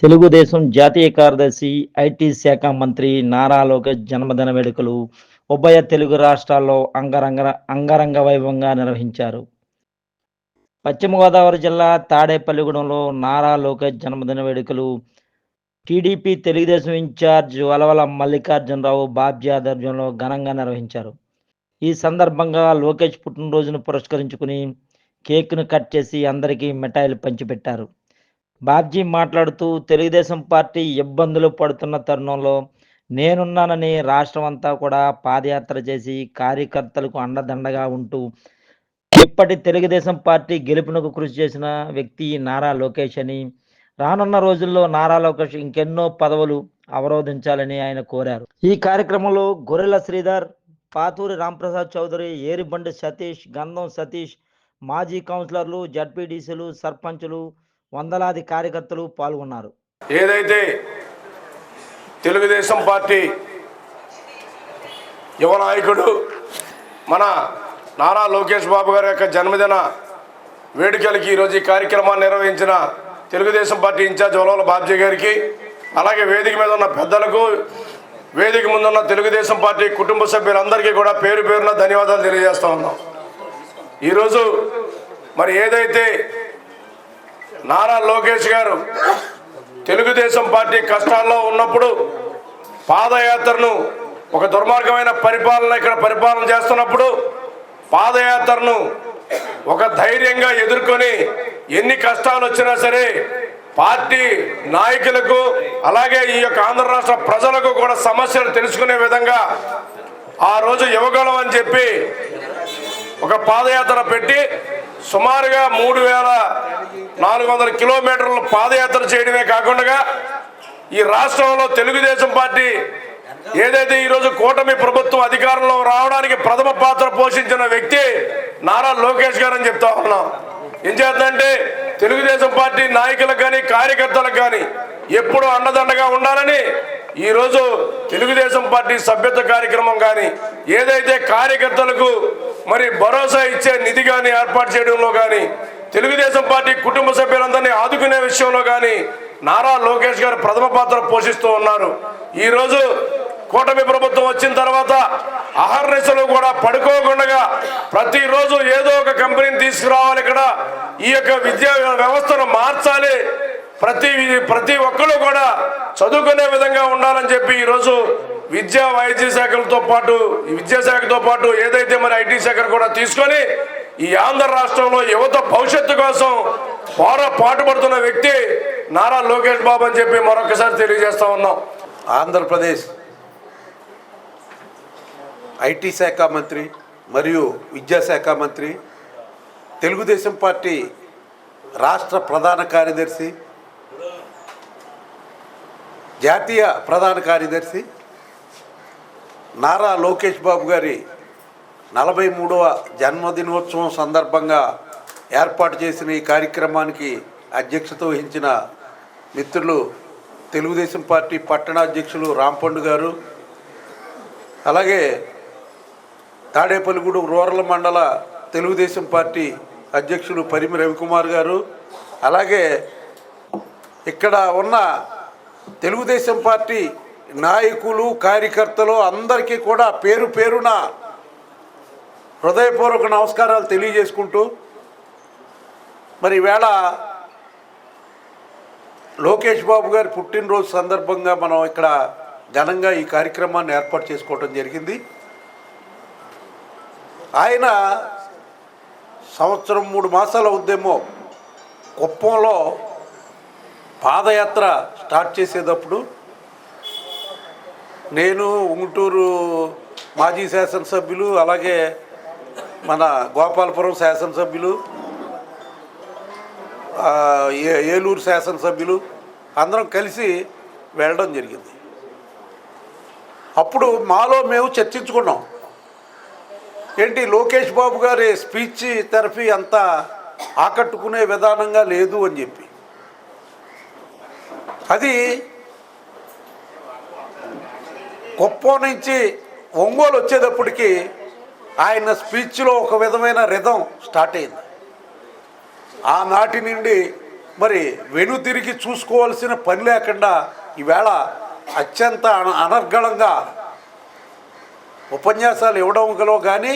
తెలుగుదేశం జాతీయ కార్యదర్శి, ఐటీ శాఖ మంత్రి నారా లోకేష్ జన్మదిన వేడుకలు ఉభయ తెలుగు రాష్ట్రాల్లో అంగరంగ వైభవంగా నిర్వహించారు. పశ్చిమ గోదావరి జిల్లా తాడేపల్లిగూడెంలో నారా లోకేష్ జన్మదిన వేడుకలు టీడీపీ తెలుగుదేశం ఇన్ఛార్జ్ వలవల మల్లికార్జునరావు బాబ్జీ ఆధ్వర్యంలో ఘనంగా నిర్వహించారు. ఈ సందర్భంగా లోకేష్ పుట్టినరోజును పురస్కరించుకుని కేక్‌ను కట్ చేసి అందరికీ మిఠాయిలు పంచిపెట్టారు. బాబ్జీ మాట్లాడుతూ తెలుగుదేశం పార్టీ ఇబ్బందులు పడుతున్న తరుణంలో నేనున్నానని రాష్ట్రమంతా కూడా పాదయాత్ర చేసి కార్యకర్తలకు అండదండగా ఉంటూ ఇప్పటి తెలుగుదేశం పార్టీ గెలుపునకు కృషి చేసిన వ్యక్తి నారా లోకేష్ అని, రానున్న రోజుల్లో నారా లోకేష్ ఇంకెన్నో పదవులు అవరోధించాలని ఆయన కోరారు. ఈ కార్యక్రమంలో గొర్రెల శ్రీధర్, పాతూరి రాంప్రసాద్ చౌదరి, ఏరిబండి సతీష్, గంధం సతీష్, మాజీ కౌన్సిలర్లు, జడ్పీటీసీలు, సర్పంచులు, వందలాది కార్యకర్తలు పాల్గొన్నారు. ఏదైతే తెలుగుదేశం పార్టీ యువ నాయకుడు మన నారా లోకేష్ బాబు గారి యొక్క జన్మదిన వేడుకలకి ఈరోజు ఈ కార్యక్రమాన్ని నిర్వహించిన తెలుగుదేశం పార్టీ ఇన్ఛార్జ్ వలవల బాబ్జీ గారికి, అలాగే వేదిక మీద ఉన్న పెద్దలకు, వేదిక ముందున్న తెలుగుదేశం పార్టీ కుటుంబ సభ్యులందరికీ కూడా పేరు పేరున ధన్యవాదాలు తెలియజేస్తా ఉన్నాం. ఈరోజు మరి ఏదైతే నారా లోకేష్ గారు తెలుగుదేశం పార్టీ కష్టాల్లో ఉన్నప్పుడు పాదయాత్రను, ఒక దుర్మార్గమైన పరిపాలన చేస్తున్నప్పుడు పాదయాత్రను ఒక ధైర్యంగా ఎదుర్కొని ఎన్ని కష్టాలు వచ్చినా సరే పార్టీ నాయకులకు, అలాగే ఈ యొక్క ఆంధ్ర రాష్ట్ర ప్రజలకు కూడా సమస్యలు తెలుసుకునే విధంగా ఆ రోజు యువగలం అని చెప్పి ఒక పాదయాత్ర పెట్టి సుమారుగా 3400 కిలోమీటర్లు పాదయాత్ర చేయడమే కాకుండా ఈ రాష్ట్రంలో తెలుగుదేశం పార్టీ ఏదైతే ఈరోజు కూటమి ప్రభుత్వం అధికారంలో రావడానికి ప్రథమ పాత్ర పోషించిన వ్యక్తి నారా లోకేష్ గారు అని చెప్తా ఉన్నాం. ఏం చేద్దంటే తెలుగుదేశం పార్టీ నాయకులకు కానీ కార్యకర్తలకు కానీ ఎప్పుడు అండదండగా ఉండాలని ఈరోజు తెలుగుదేశం పార్టీ సభ్యత్వ కార్యక్రమం కానీ, ఏదైతే కార్యకర్తలకు మరి భరోసా ఇచ్చే నిధి కానీ ఏర్పాటు చేయడంలో కానీ, తెలుగుదేశం పార్టీ కుటుంబ సభ్యులందరినీ ఆదుకునే విషయంలో కానీ నారా లోకేష్ గారు ప్రథమ పాత్ర పోషిస్తూ ఉన్నారు. ఈరోజు కూటమి ప్రభుత్వం వచ్చిన తర్వాత అహర్నిశలు కూడా పడుకోకుండా ప్రతిరోజు ఏదో ఒక కంపెనీని తీసుకురావాలి, ఇక్కడ ఈ యొక్క విద్యా వ్యవస్థను మార్చాలి, ప్రతి ఒక్కరు కూడా చదువుకునే విధంగా ఉండాలని చెప్పి ఈరోజు విద్యాశాఖతో పాటు ఏదైతే మరి ఐటీ శాఖను కూడా తీసుకొని ఈ ఆంధ్ర రాష్ట్రంలో యువత భవిష్యత్తు కోసం పాటుపడుతున్న వ్యక్తి నారా లోకేష్ బాబు అని చెప్పి మరొకసారి తెలియజేస్తా ఉన్నాం. ఆంధ్రప్రదేశ్ ఐటీ శాఖ మంత్రి మరియు విద్యాశాఖ మంత్రి, తెలుగుదేశం పార్టీ రాష్ట్ర ప్రధాన కార్యదర్శి, జాతీయ ప్రధాన కార్యదర్శి నారా లోకేష్ బాబు గారి 43వ జన్మదినోత్సవం సందర్భంగా ఏర్పాటు చేసిన ఈ కార్యక్రమానికి అధ్యక్షత వహించిన మిత్రులు తెలుగుదేశం పార్టీ పట్టణాధ్యక్షులు రాంపండు గారు, అలాగే తాడేపల్లిగూడెం రూరల్ మండల తెలుగుదేశం పార్టీ అధ్యక్షులు పరిమి రవికుమార్ గారు, అలాగే ఇక్కడ ఉన్న తెలుగుదేశం పార్టీ నాయకులు కార్యకర్తలు అందరికీ కూడా పేరు పేరున హృదయపూర్వక నమస్కారాలు తెలియజేసుకుంటూ, మరి ఈవేళ లోకేష్ బాబు గారి పుట్టినరోజు సందర్భంగా మనం ఇక్కడ ఘనంగా ఈ కార్యక్రమాన్ని ఏర్పాటు చేసుకోవడం జరిగింది. ఆయన సంవత్సరం 3 మాసాల ఉద్యమం కుప్పంలో పాదయాత్ర స్టార్ట్ చేసేటప్పుడు నేను, ఉంగుటూరు మాజీ శాసనసభ్యులు, అలాగే మన గోపాలపురం శాసనసభ్యులు, ఏలూరు శాసనసభ్యులు అందరం కలిసి వెళ్ళడం జరిగింది. అప్పుడు మాలో మేము చర్చించుకున్నాం, ఏంటి లోకేష్ బాబు గారి స్పీచ్ థెరపీ అంతా ఆకట్టుకునే విధానంగా లేదు అని చెప్పి. అది కుప్పం నుంచి ఒంగోలు వచ్చేటప్పటికి ఆయన స్పీచ్లో ఒక విధమైన రిథం స్టార్ట్ అయింది. ఆనాటి నుండి మరి వెనుతిరిగి చూసుకోవాల్సిన పని లేకుండా ఈవేళ అత్యంత అనర్గళంగా ఉపన్యాసాలు ఇవ్వడంలో కానీ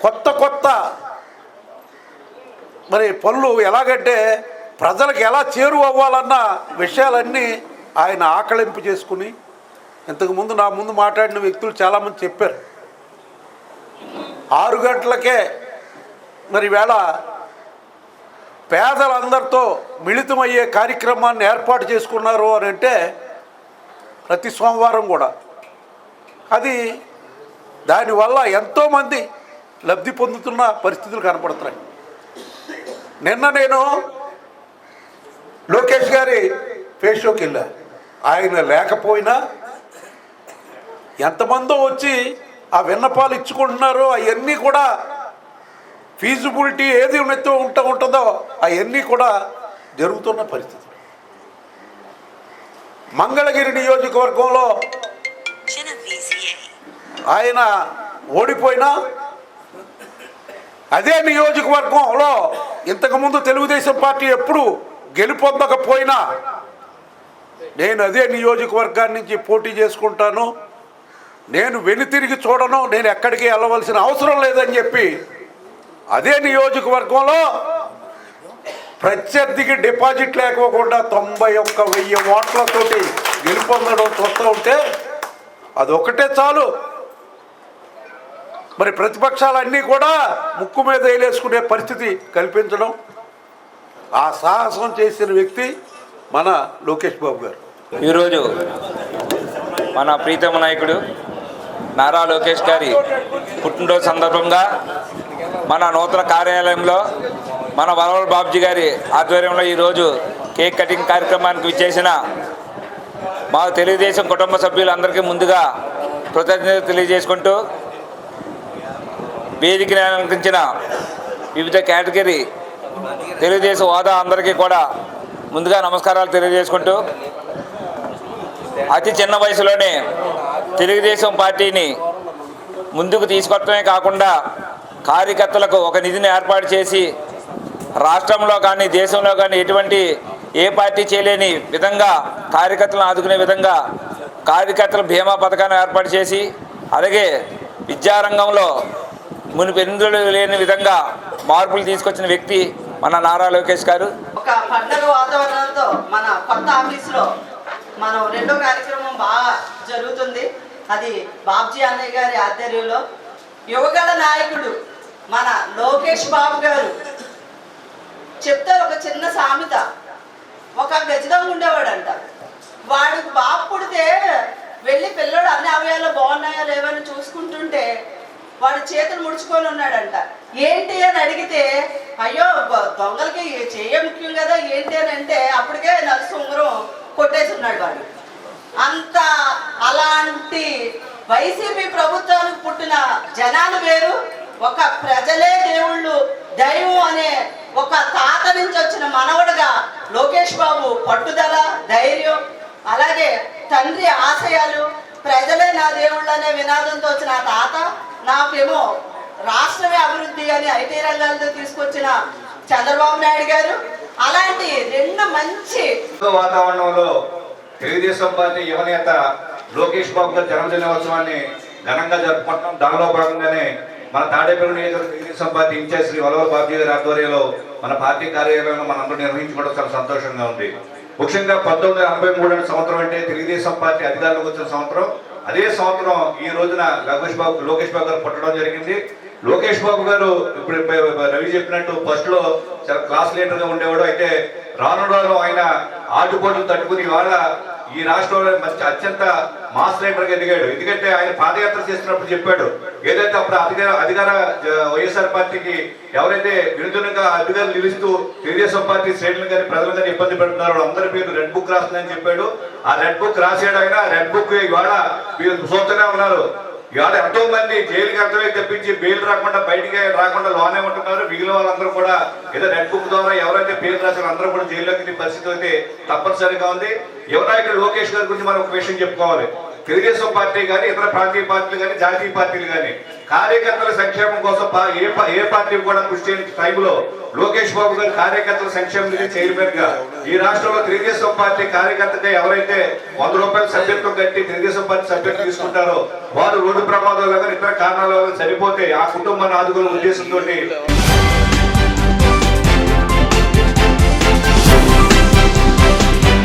కొత్త మరి పనులు ఎలాగంటే ప్రజలకు ఎలా చేరువ అవ్వాలన్న విషయాలన్నీ ఆయన ఆకళింపు చేసుకుని ఇంతకుముందు నా ముందు మాట్లాడిన వ్యక్తులు చాలామంది చెప్పారు 6 గంటలకే మరి వేళ పేదలందరితో మిళితమయ్యే కార్యక్రమాన్ని ఏర్పాటు చేసుకున్నారు అని అంటే ప్రతి సోమవారం కూడా అది దానివల్ల ఎంతోమంది లబ్ధి పొందుతున్న పరిస్థితులు కనపడుతున్నాయి. నిన్న నేను లోకేష్ గారి ఫేస్ షోకి వెళ్ళా. ఆయన లేకపోయినా ఎంతమందో వచ్చి ఆ విన్నపాలు ఇచ్చుకుంటున్నారో అవన్నీ కూడా ఫీజిబిలిటీ ఏది ఉంటుందో అవన్నీ కూడా జరుగుతున్న పరిస్థితి. మంగళగిరి నియోజకవర్గంలో ఆయన ఓడిపోయినా అదే నియోజకవర్గంలో ఇంతకుముందు తెలుగుదేశం పార్టీ ఎప్పుడు గెలుపొందకపోయినా నేను అదే నియోజకవర్గాన్ని నుంచి పోటీ చేసుకుంటాను, నేను వెనుతిరిగి చూడను, నేను ఎక్కడికి వెళ్ళవలసిన అవసరం లేదని చెప్పి అదే నియోజకవర్గంలో ప్రత్యర్థికి డిపాజిట్ లేకోకుండా 91,000 ఓట్లతోటి గెలుపొందడం చూస్తూ ఉంటే అదొకటే చాలు మరి ప్రతిపక్షాలన్నీ కూడా ముక్కు మీద వేలేసుకునే పరిస్థితి కల్పించడం. ఆ సాహసం చేసిన వ్యక్తి మన లోకేష్ బాబు గారు. ఈరోజు మన ప్రీతమ నాయకుడు నారా లోకేష్ గారి పుట్టినరోజు సందర్భంగా మన నూతన కార్యాలయంలో మన వరవల బాబుజీ గారి ఆధ్వర్యంలో ఈరోజు కేక్ కటింగ్ కార్యక్రమానికి విచ్చేసిన మా తెలుగుదేశం కుటుంబ సభ్యులందరికీ ముందుగా కృతజ్ఞతలు తెలియజేసుకుంటూ వేదికను అలంకరించిన వివిధ కేటగిరీ తెలుగుదేశం హోదా అందరికీ కూడా ముందుగా నమస్కారాలు తెలియజేసుకుంటూ అతి చిన్న వయసులోనే తెలుగుదేశం పార్టీని ముందుకు తీసుకొట్టడమే కాకుండా కార్యకర్తలకు ఒక నిధిని ఏర్పాటు చేసి రాష్ట్రంలో కానీ దేశంలో కానీ ఎటువంటి ఏ పార్టీ చేయలేని విధంగా కార్యకర్తలను ఆదుకునే విధంగా కార్యకర్తల బీమా పథకాన్ని ఏర్పాటు చేసి అలాగే విద్యారంగంలో మునిపెందులు లేని విధంగా మార్పులు తీసుకొచ్చిన వ్యక్తి మన నారా లోకేష్ గారు. ఒక పండుగ వాతావరణంతో మన కొత్త ఆఫీసులో మనం రెండో కార్యక్రమం బాగా జరుగుతుంది. అది బాబ్జీ అన్నయ్య గారి ఆధ్వర్యంలో యువగల నాయకుడు మన లోకేష్ బాబు గారు చెప్తారు. ఒక చిన్న సామెత, ఒక గజదొంగ ఉండేవాడంట. వాడు బాబు పుడితే వెళ్ళి పిల్లడు అన్ని అవయాలు బాగున్నాయో లేవని చూసుకుంటుంటే వాడు చేతులు ముడుచుకొని ఉన్నాడంట. ఏంటి అని అడిగితే అయ్యో దొంగలకి చేయ ముఖ్యం కదా ఏంటి అని అంటే అప్పటికే నలుసు ఉంగరం కొట్టేసి ఉన్నాడు వాడు. అంత అలాంటి వైసీపీ ప్రభుత్వానికి పుట్టిన జనాలు వేరు, ఒక ప్రజలే దేవుళ్ళు దైవం అనే ఒక తాత నుంచి వచ్చిన మనవడుగా లోకేష్ బాబు పట్టుదల, ధైర్యం, అలాగే తండ్రి ఆశయాలు, ప్రజలే నా దేవుళ్ళు అనే వినాదంతో వచ్చిన ఆ తాత నాకేమో రాష్ట్రమే అభివృద్ధి అని ఐటీ రంగాలతో తీసుకొచ్చిన చంద్రబాబు నాయుడు గారు. అలాంటి రెండు మంచి వాతావరణంలో తెలుగుదేశం పార్టీ యువనేత లోకేష్ బాబు గారి జన్మదినోత్సవాన్ని ఘనంగా జరుపుకుంటున్నాం. దానిలో భాగంగానే మన తాడేపల్లి నియోజకవర్గ తెలుగుదేశం పార్టీ ఇన్ఛార్జ్ శ్రీ వల్లభ బాబుజీ గారి ఆధ్వర్యంలో మన పార్టీ కార్యాలయంలో మనందరూ నిర్వహించుకోవడం చాలా సంతోషంగా ఉంది. ముఖ్యంగా 1983 సంవత్సరం అంటే తెలుగుదేశం పార్టీ అధికారంలోకి వచ్చిన సంవత్సరం. అదే సంవత్సరం ఈ రోజున లోకేష్ బాబు గారు పుట్టడం జరిగింది. లోకేష్ బాబు గారు ఇప్పుడు రవి చెప్పినట్టు ఫస్ట్ లో చాలా క్లాస్ లీడర్ గా ఉండేవాడు. అయితే రాను రాను ఆయన ఆటుపోట్లు తట్టుకుని ఇవాళ ఈ రాష్ట్రంలో మంచి అత్యంత మాస్ లీడర్ గా ఎదిగాడు. ఎందుకంటే ఆయన పాదయాత్ర చేస్తున్నప్పుడు చెప్పాడు, ఏదైతే అప్పుడు అధికార వైఎస్ఆర్ పార్టీకి ఎవరైతే వినూత్నంగా అధికారులు నిలుస్తూ తెలుగుదేశం పార్టీ శ్రేణులు కానీ ప్రజలు కానీ ఇబ్బంది పెడుతున్నారో అందరి పేరు రెడ్ బుక్ రాస్తుందని చెప్పాడు. ఆ రెడ్ బుక్ రాసాడు ఆయన. రెడ్ బుక్ ఇవాళ మీరు చూస్తూనే ఉన్నారు. ఇవాళ ఎంతో మంది జైలుకి అర్థమై తెప్పించి బెయిల్ రాకుండా బయటికి రాకుండా లోనే ఉంటున్నారు. మిగిలిన వాళ్ళందరూ కూడా ఏదో రెడ్ బుక్ ద్వారా ఎవరైతే పేరు రాశారో అందరూ కూడా జైల్లోకి పరిస్థితి అయితే తప్పనిసరిగా ఉంది. యువనాయకుడు లోకేష్ గారి గురించి మనం ఒక విషయం చెప్పుకోవాలి. తెలుగుదేశం పార్టీ కానీ ఇతర ప్రాంతీయ పార్టీలు కానీ జాతీయ పార్టీలు కానీ కార్యకర్తల సంక్షేమం కోసం ఏ పార్టీ కూడా కృషి చేయని టైంలో లోకేష్ బాబు గారు కార్యకర్తల సంక్షేమ నిధి చైర్మన్ గా ఈ రాష్ట్రంలో తెలుగుదేశం పార్టీ కార్యకర్తగా ఎవరైతే 100 రూపాయల సభ్యత్వం కట్టి తెలుగుదేశం పార్టీ సభ్యత్వం తీసుకుంటారో వారు రోడ్డు ప్రమాదాలు ఇతర కారణాల వల్ల చనిపోతే ఆ కుటుంబాన్ని ఆదుకునే ఉద్దేశంతో